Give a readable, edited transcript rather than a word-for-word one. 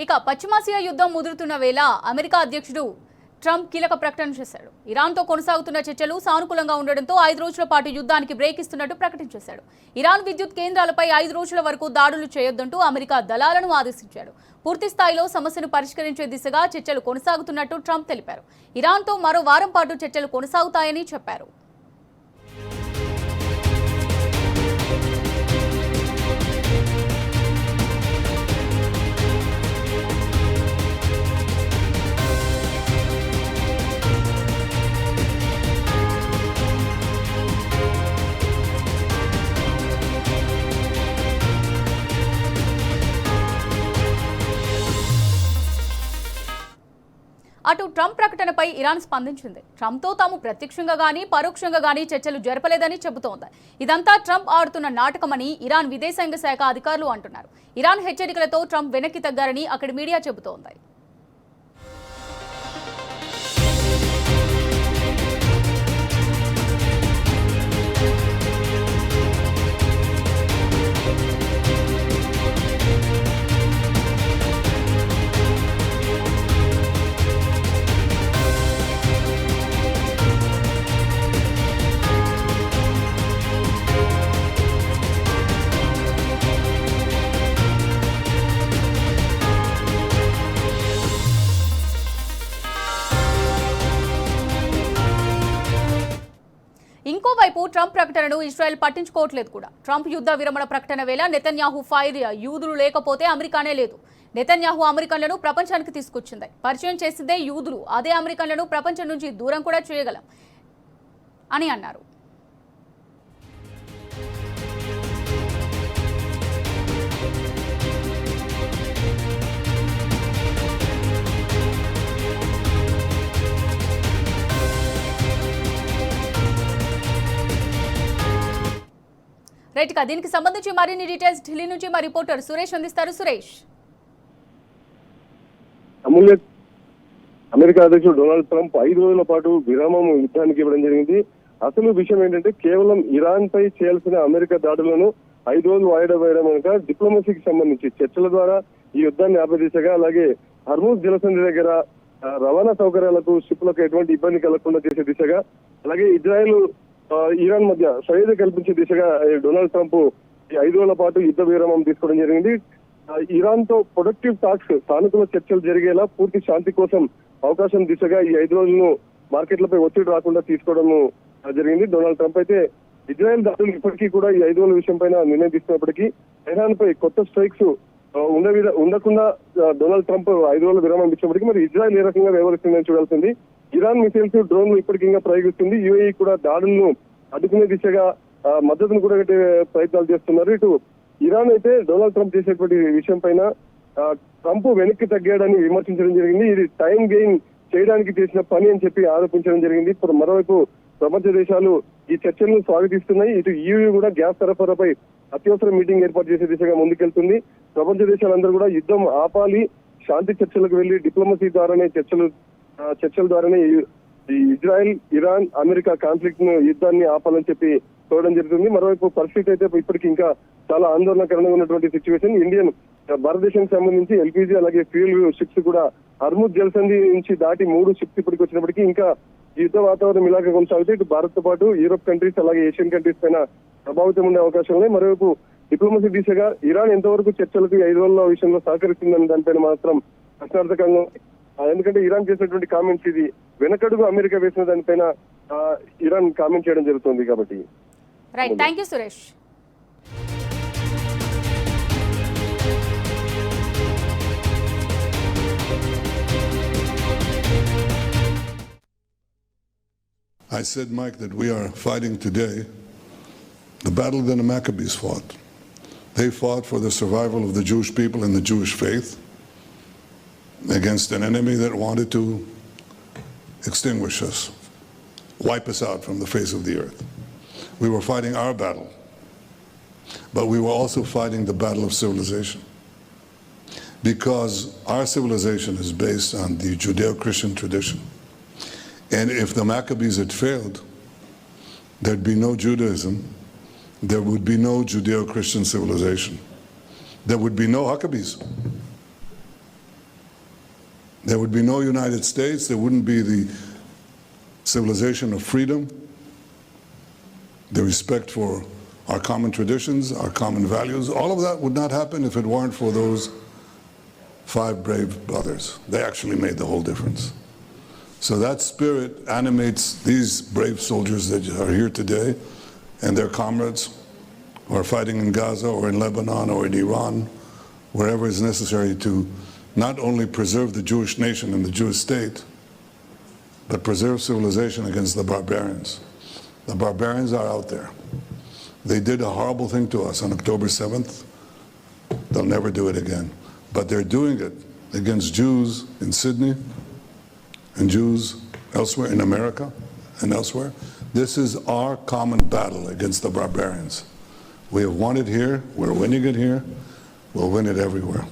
ఇక పశ్చిమాసియా యుద్ధం ముదురుతున్న వేళ అమెరికా అధ్యక్షుడు ట్రంప్ కీలక ప్రకటన చేశాడు. ఇరాన్తో కొనసాగుతున్న చర్చలు సానుకూలంగా ఉండడంతో 5 రోజుల పాటు యుద్ధానికి బ్రేక్ ఇస్తున్నట్టు ప్రకటించేశాడు. ఇరాన్ విద్యుత్ కేంద్రాలపై 5 రోజుల వరకు దాడులు చేయొద్దంటూ అమెరికా దళాలను ఆదేశించాడు. పూర్తి స్థాయిలో సమస్యను పరిష్కరించే దిశగా చర్చలు కొనసాగుతున్నట్టు ట్రంప్ తెలిపారు. ఇరాన్తో మరో వారం పాటు చర్చలు కొనసాగుతాయని చెప్పారు. అటు ట్రంప్ ప్రకటనపై ఇరాన్ స్పందించింది. ట్రంప్తో తాము ప్రత్యక్షంగా గానీ పరోక్షంగా గానీ చర్చలు జరపలేదని చెబుతోంది. ఇదంతా ట్రంప్ ఆడుతున్న నాటకమని ఇరాన్ విదేశాంగ శాఖ అధికారులు అంటున్నారు. ఇరాన్ హెచ్చరికలతో ట్రంప్ వెనక్కి తగ్గారని అక్కడి మీడియా చెబుతోంది. ఇంకోవైపు ట్రంప్ ప్రకటనను ఇజ్రాయెల్ పట్టించుకోవట్లేదు కూడా. ట్రంప్ యుద్ధ విరమణ ప్రకటన వేళ నెతన్యాహు ఫైర్ యూదులు లేకపోతే అమెరికానే లేదు. నెతన్యాహు అమెరికన్లను ప్రపంచానికి తీసుకొచ్చింది. పరిచయం చేసిందే యూదులు. అదే అమెరికన్లను ప్రపంచం నుంచి దూరం కూడా చేయగలం అని అన్నారు. రైట్ గా దీనికి సంబంధించి మరిన్ని డీటెయిల్స్ ఢిల్లీ నుంచి మా రిపోర్టర్ సురేష్ అందిస్తారు. సురేష్, అమెరికా అధ్యక్షుడు డొనాల్డ్ ట్రంప్ 5 రోజుల పాటు విరామం యుద్ధానికి ఇవ్వడం జరిగింది. అసలు విషయం ఏంటంటే కేవలం ఇరాన్ పై చేయాల్సిన అమెరికా దాడులను 5 రోజులు వాయిదా వేయడం కనుక డిప్లొమసీకి సంబంధించి చర్చల ద్వారా ఈ యుద్ధాన్ని ఆపదీశగా, అలాగే హర్మూజ్ జలసంధి దగ్గర రవాణా సౌకర్యాలకు షిప్లకు ఎటువంటి ఇబ్బంది కలగకుండా చేసే దిశగా, అలాగే ఇజ్రాయెల్ ఇరాన్ మధ్య సయోధ్య కల్పించే దిశగా డొనాల్డ్ ట్రంప్ ఈ 5 రోజుల పాటు యుద్ధ విరామం తీసుకోవడం జరిగింది. ఇరాన్ తో ప్రొడక్టివ్ టాక్స్, సానుకూల చర్చలు జరిగేలా పూర్తి శాంతి కోసం అవకాశం దిశగా ఈ 5 రోజులను మార్కెట్లపై ఒత్తిడి రాకుండా తీసుకోవడం జరిగింది. డొనాల్డ్ ట్రంప్ అయితే ఇజ్రాయెల్ దాడులు ఇప్పటికీ కూడా ఈ 5 రోజుల విషయం పైన నిర్ణయం తీసుకున్నప్పటికీ ఇరాన్ పై కొత్త స్ట్రైక్స్ ఉండకుండా డొనాల్డ్ ట్రంప్ 5 రోజుల విరామం ఇచ్చినప్పటికీ మరి ఇజ్రాయెల్ ఏ రకంగా వ్యవహరిస్తుందని చూడాల్సింది. ఇరాన్ మిసైల్స్, డ్రోన్లు ఇప్పటికీ ఇంకా ప్రయోగిస్తుంది. యుఏఈ కూడా దాడులను అడ్డుకునే దిశగా మద్దతును కూడా కట్టే ప్రయత్నాలు చేస్తున్నారు. ఇటు ఇరాన్ అయితే డొనాల్డ్ ట్రంప్ చేసేటువంటి విషయం పైన ట్రంప్ వెనక్కి తగ్గాడని విమర్శించడం జరిగింది. ఇది టైం గెయిన్ చేయడానికి చేసిన పని అని చెప్పి ఆరోపించడం జరిగింది. ఇప్పుడు మరోవైపు ప్రపంచ దేశాలు ఈ చర్చలను స్వాగతిస్తున్నాయి. ఇటు యూఏఈ కూడా గ్యాస్ సరఫరాపై అత్యవసర మీటింగ్ ఏర్పాటు చేసే దిశగా ముందుకెళ్తుంది. ప్రపంచ దేశాలందరూ కూడా యుద్ధం ఆపాలి, శాంతి చర్చలకు వెళ్లి డిప్లొమసీ ద్వారానే చర్చల ద్వారానే ఇజ్రాయెల్, ఇరాన్, అమెరికా కాన్ఫ్లిక్ట్ ను, యుద్ధాన్ని ఆపాలని చెప్పి చూడడం జరుగుతుంది. మరోవైపు పరిస్థితి అయితే ఇప్పటికి ఇంకా చాలా ఆందోళనకరంగా ఉన్నటువంటి సిచ్యువేషన్. భారతదేశానికి సంబంధించి ఎల్పీజీ అలాగే ఫ్యూయల్ షిప్స్ కూడా హర్మూజ్ జలసంధి నుంచి దాటి 3 షిప్స్ ఇప్పటికి వచ్చినప్పటికీ ఇంకా యుద్ధ వాతావరణం ఇలాగే కొనసాగితే ఇటు భారత్ తో పాటు యూరోప్ కంట్రీస్ అలాగే ఏషియన్ కంట్రీస్ పైన ప్రభావితం ఉండే అవకాశం ఉన్నాయి. మరోవైపు డిప్లొమసీ దిశగా ఇరాన్ ఎంతవరకు చర్చలకు 5 రోజుల విషయంలో సహకరిస్తుందని దానిపైన మాత్రం ప్రశ్నార్థకంగా, ఎందుకంటే ఇరాన్ చేసినటువంటి కామెంట్స్ ఇది వెనకడుగు అమెరికా వేసిన దానిపైన ఇరాన్ కామెంట్ చేయడం జరుగుతుంది కాబట్టి. Right, thank you Suresh. I said, Mike, that we are fighting today the battle that the Maccabees fought. They fought for the survival of the Jewish people and the Jewish faith against an enemy that wanted to extinguish us, wipe us out from the face of the earth. We were fighting our battle, but we were also fighting the battle of civilization, because our civilization is based on the Judeo-Christian tradition. And if the Maccabees had failed, there'd be no Judaism, there would be no Judeo-Christian civilization, there would be no Maccabees. There would be no United States. There wouldn't be the civilization of freedom, the respect for our common traditions, our common values. All of that would not happen if it weren't for those 5 brave brothers. They actually made the whole difference. So that spirit animates these brave soldiers that are here today and their comrades who are fighting in Gaza or in Lebanon or in Iran, wherever is necessary to not only preserve the Jewish nation and the Jewish state, but preserve civilization against the barbarians. The barbarians are out there. They did a horrible thing to us on October 7th. They'll never do it again. But they're doing it against Jews in Sydney and Jews elsewhere in America and elsewhere. This is our common battle against the barbarians. We have won it here, we're winning it here, we'll win it everywhere.